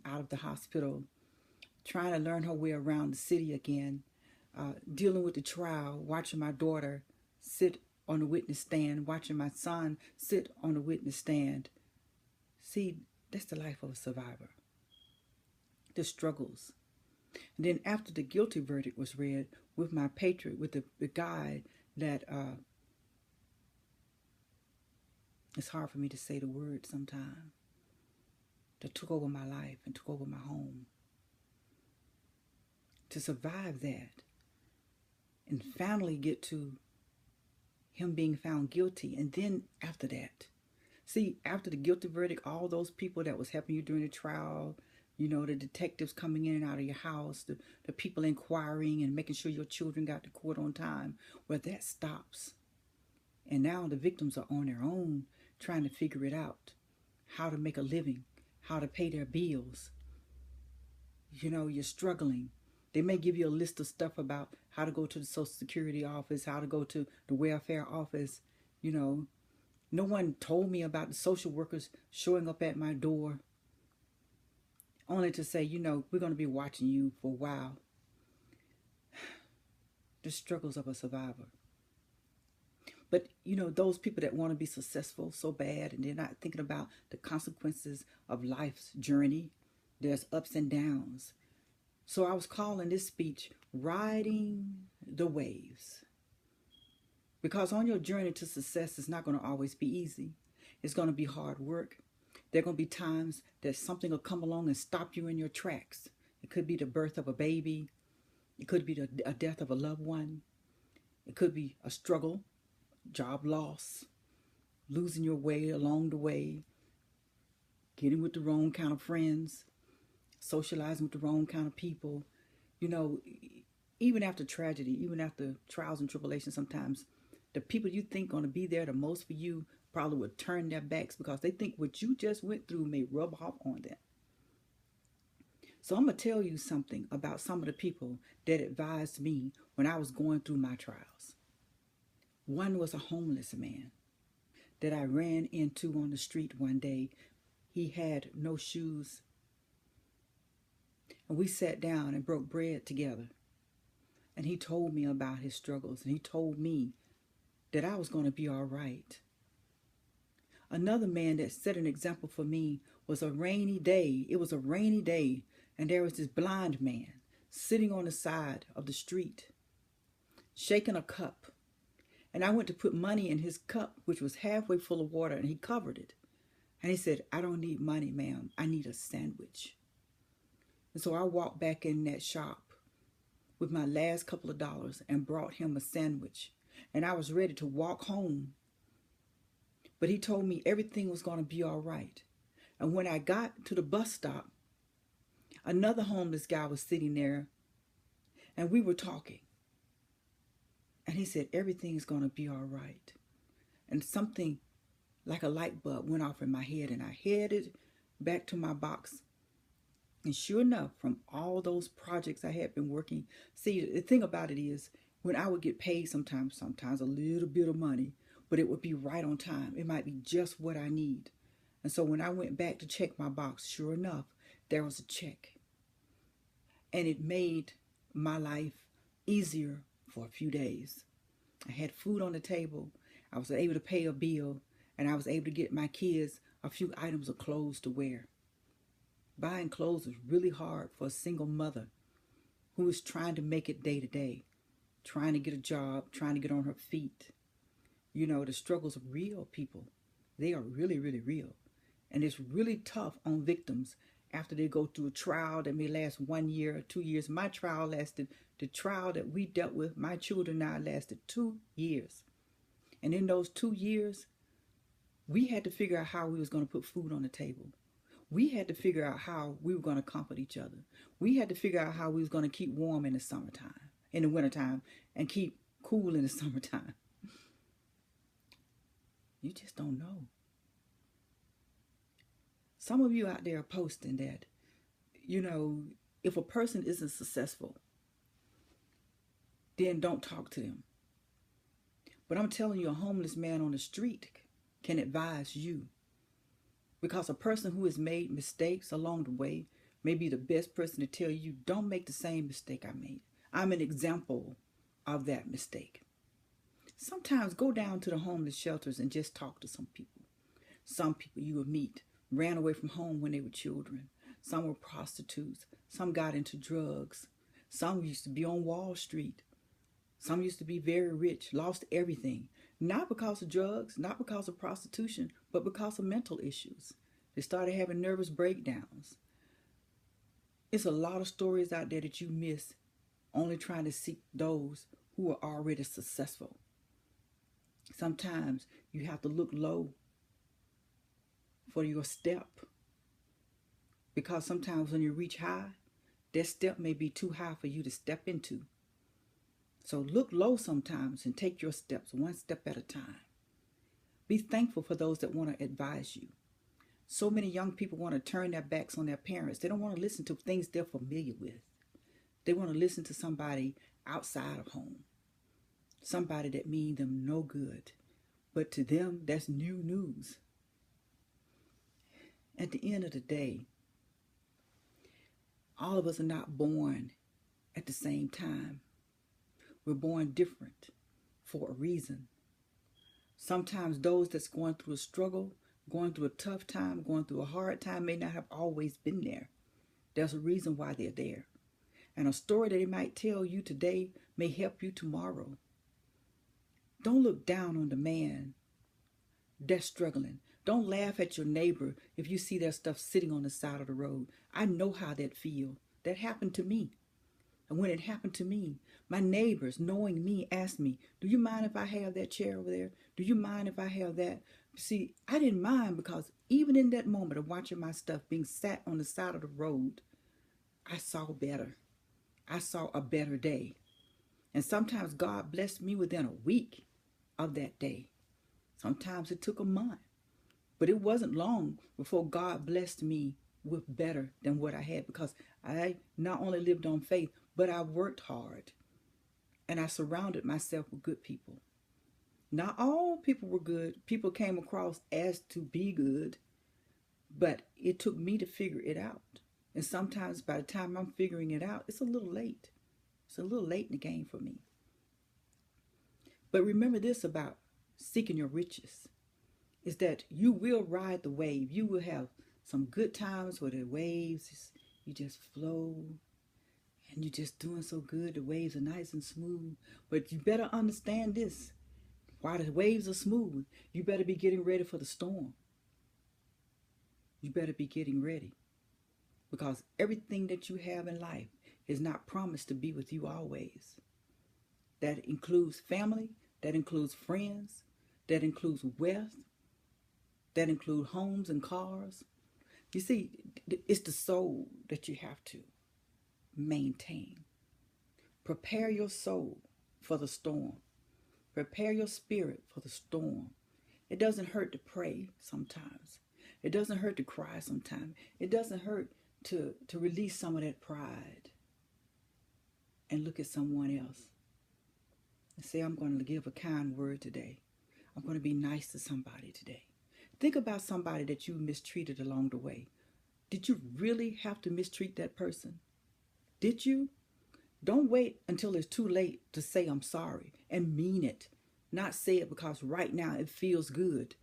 out of the hospital, trying to learn her way around the city again, dealing with the trial, watching my daughter sit on the witness stand, watching my son sit on the witness stand. See, that's the life of a survivor. The struggles. And then after the guilty verdict was read, with my patriot, with the guy that, it's hard for me to say the word sometimes, that took over my life and took over my home. To survive that and finally get to him being found guilty. And then after that, see, after the guilty verdict, all those people that was helping you during the trial, you know, the detectives coming in and out of your house, the people inquiring and making sure your children got to court on time, well, that stops. And now the victims are on their own trying to figure it out, how to make a living, how to pay their bills. You know, you're struggling. They may give you a list of stuff about how to go to the Social Security office, how to go to the welfare office. You know, no one told me about the social workers showing up at my door, only to say, you know, we're going to be watching you for a while. The struggles of a survivor. But, you know, those people that want to be successful so bad and they're not thinking about the consequences of life's journey, there's ups and downs. So I was calling this speech, Riding the Waves. Because on your journey to success, it's not going to always be easy. It's going to be hard work. There are going to be times that something will come along and stop you in your tracks. It could be the birth of a baby. It could be a death of a loved one. It could be a struggle, job loss, losing your way along the way, getting with the wrong kind of friends, socializing with the wrong kind of people. You know, even after tragedy, even after trials and tribulations, sometimes the people you think going to be there the most for you probably would turn their backs because they think what you just went through may rub off on them. So I'm going to tell you something about some of the people that advised me when I was going through my trials. One was a homeless man that I ran into on the street one day. He had no shoes. And we sat down and broke bread together. And he told me about his struggles. And he told me that I was going to be all right. Another man that set an example for me was a rainy day. It was a rainy day. And there was this blind man sitting on the side of the street, shaking a cup. And I went to put money in his cup, which was halfway full of water, and he covered it. And he said, I don't need money, ma'am. I need a sandwich. And so I walked back in that shop with my last couple of dollars and brought him a sandwich. And I was ready to walk home. But he told me everything was going to be all right. And when I got to the bus stop, another homeless guy was sitting there, and we were talking. And he said, everything is going to be all right. And something like a light bulb went off in my head, and I headed back to my box. And sure enough, from all those projects I had been working, see, the thing about it is, when I would get paid sometimes a little bit of money, but it would be right on time. It might be just what I need. And so when I went back to check my box, sure enough, there was a check. And it made my life easier for a few days. I had food on the table. I was able to pay a bill, and I was able to get my kids a few items of clothes to wear. Buying clothes is really hard for a single mother who is trying to make it day to day, trying to get a job, trying to get on her feet. You know, the struggles are real, people. They are really, really real. And it's really tough on victims after they go through a trial that may last 1 year or 2 years. My trial lasted, the trial that we dealt with, my children now, lasted 2 years. And in those 2 years, we had to figure out how we was going to put food on the table. We had to figure out how we were going to comfort each other. We had to figure out how we was going to keep warm in the summertime, in the wintertime, and keep cool in the summertime. You just don't know. Some of you out there are posting that, you know, if a person isn't successful, then don't talk to them. But I'm telling you, a homeless man on the street can advise you. Because a person who has made mistakes along the way may be the best person to tell you, don't make the same mistake I made. I'm an example of that mistake. Sometimes go down to the homeless shelters and just talk to some people. Some people you will meet ran away from home when they were children. Some were prostitutes. Some got into drugs. Some used to be on Wall Street. Some used to be very rich, lost everything. Not because of drugs, not because of prostitution, but because of mental issues. They started having nervous breakdowns. It's a lot of stories out there that you miss only trying to seek those who are already successful. Sometimes you have to look low for your step, because sometimes when you reach high, that step may be too high for you to step into. So look low sometimes and take your steps one step at a time. Be thankful for those that want to advise you. So many young people want to turn their backs on their parents. They don't want to listen to things they're familiar with. They want to listen to somebody outside of home, somebody that means them no good. But to them, that's new news. At the end of the day, all of us are not born at the same time. We're born different for a reason. Sometimes those that's going through a struggle, going through a tough time, going through a hard time may not have always been there. There's a reason why they're there. And a story that they might tell you today may help you tomorrow. Don't look down on the man that's struggling. Don't laugh at your neighbor if you see their stuff sitting on the side of the road. I know how that feels. That happened to me. And when it happened to me, my neighbors, knowing me, asked me, do you mind if I have that chair over there? Do you mind if I have that? See, I didn't mind, because even in that moment of watching my stuff being sat on the side of the road, I saw better. I saw a better day. And sometimes God blessed me within a week of that day. Sometimes it took a month. But it wasn't long before God blessed me with better than what I had, because I not only lived on faith, but I worked hard. And I surrounded myself with good people. Not all people were good. People came across as to be good. But it took me to figure it out. And sometimes by the time I'm figuring it out, it's a little late. It's a little late in the game for me. But remember this about seeking your riches, is that you will ride the wave. You will have some good times where the waves, you just flow and you're just doing so good. The waves are nice and smooth. But you better understand this. While the waves are smooth, you better be getting ready for the storm. You better be getting ready, because everything that you have in life is not promised to be with you always. That includes family, that includes friends, that includes wealth, that includes homes and cars. You see, it's the soul that you have to maintain. Prepare your soul for the storm. Prepare your spirit for the storm. It doesn't hurt to pray sometimes. It doesn't hurt to cry sometimes. It doesn't hurt to release some of that pride and look at someone else and say, I'm going to give a kind word today. I'm going to be nice to somebody today. Think about somebody that you mistreated along the way. Did you really have to mistreat that person? Did you? Don't wait until it's too late to say I'm sorry, and mean it. Not say it because right now it feels good,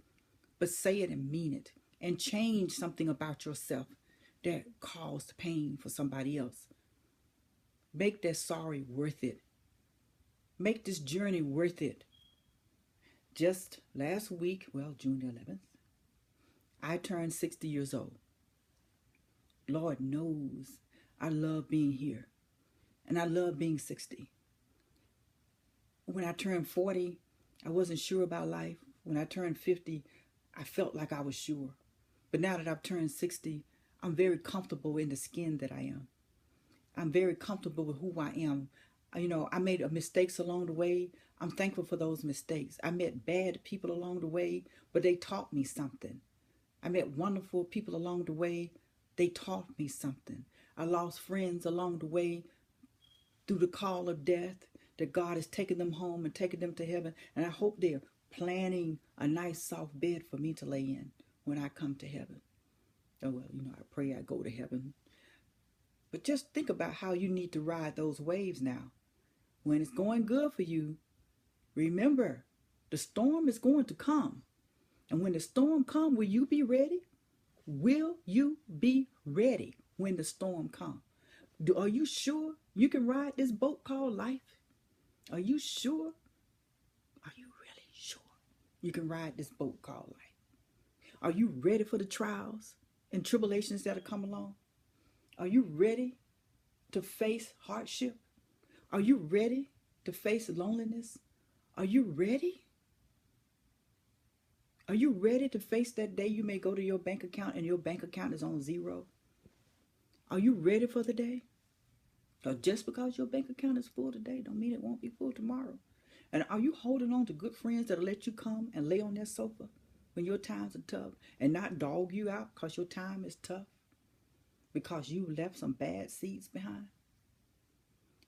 but say it and mean it, and change something about yourself that caused pain for somebody else. Make that sorry worth it. Make this journey worth it. Just last week, June the 11th, I turned 60 years old. Lord knows I love being here. And I love being 60. When I turned 40, I wasn't sure about life. When I turned 50, I felt like I was sure. But now that I've turned 60, I'm very comfortable in the skin that I am. I'm very comfortable with who I am. I made mistakes along the way. I'm thankful for those mistakes. I met bad people along the way, but they taught me something. I met wonderful people along the way. They taught me something. I lost friends along the way through the call of death, that God is taking them home and taking them to heaven. And I hope they're planning a nice soft bed for me to lay in when I come to heaven. I pray I go to heaven. But just think about how you need to ride those waves now. When it's going good for you, remember, the storm is going to come. And when the storm comes, will you be ready? Will you be ready when the storm comes? Are you sure you can ride this boat called life? Are you sure? Are you really sure you can ride this boat called life? Are you ready for the trials and tribulations that will come along? Are you ready to face hardship? Are you ready to face loneliness? Are you ready? Are you ready to face that day you may go to your bank account and your bank account is on zero? Are you ready for the day? Or just because your bank account is full today don't mean it won't be full tomorrow. And are you holding on to good friends that'll let you come and lay on their sofa when your times are tough and not dog you out because your time is tough? Because you left some bad seeds behind?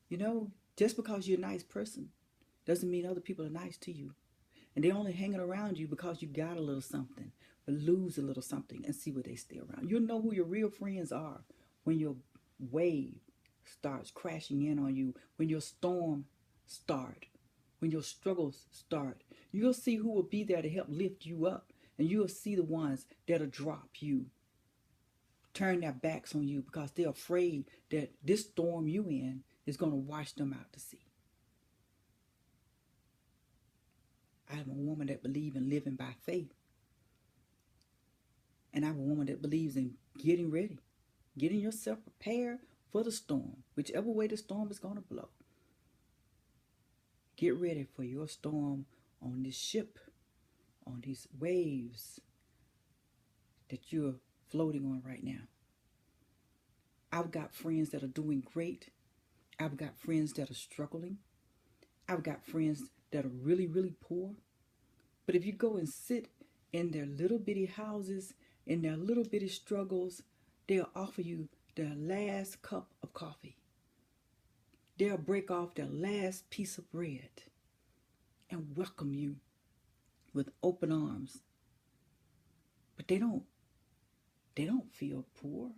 You know, just because you're a nice person doesn't mean other people are nice to you. And they're only hanging around you because you got a little something, but lose a little something and see where they stay around. You'll know who your real friends are when your wave starts crashing in on you, when your storm starts, when your struggles start. You'll see who will be there to help lift you up, and you'll see the ones that'll drop you, turn their backs on you because they're afraid that this storm you in is going to wash them out to sea. I'm a woman that believes in living by faith. And I'm a woman that believes in getting ready, getting yourself prepared for the storm, whichever way the storm is going to blow. Get ready for your storm on this ship, on these waves that you're floating on right now. I've got friends that are doing great. I've got friends that are struggling. I've got friends that are really, really poor. But if you go and sit in their little bitty houses, in their little bitty struggles, they'll offer you their last cup of coffee. They'll break off their last piece of bread and welcome you with open arms. But they don't feel poor.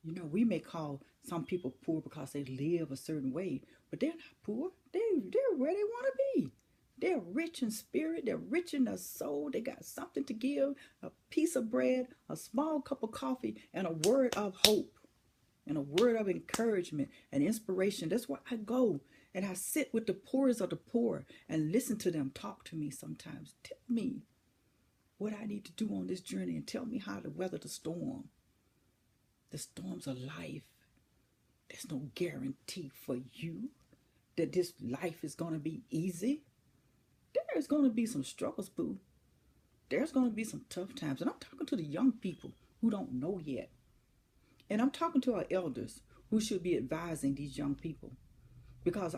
You know, we may call some people poor because they live a certain way, but they're not poor. They're where they want to be. They're rich in spirit. They're rich in their soul. They got something to give, a piece of bread, a small cup of coffee, and a word of hope, and a word of encouragement and inspiration. That's why I go and I sit with the poorest of the poor and listen to them talk to me sometimes. Tell me what I need to do on this journey and tell me how to weather the storm. The storms of life. There's no guarantee for you that this life is going to be easy. There's going to be some struggles, boo. There's going to be some tough times. And I'm talking to the young people who don't know yet. And I'm talking to our elders who should be advising these young people. Because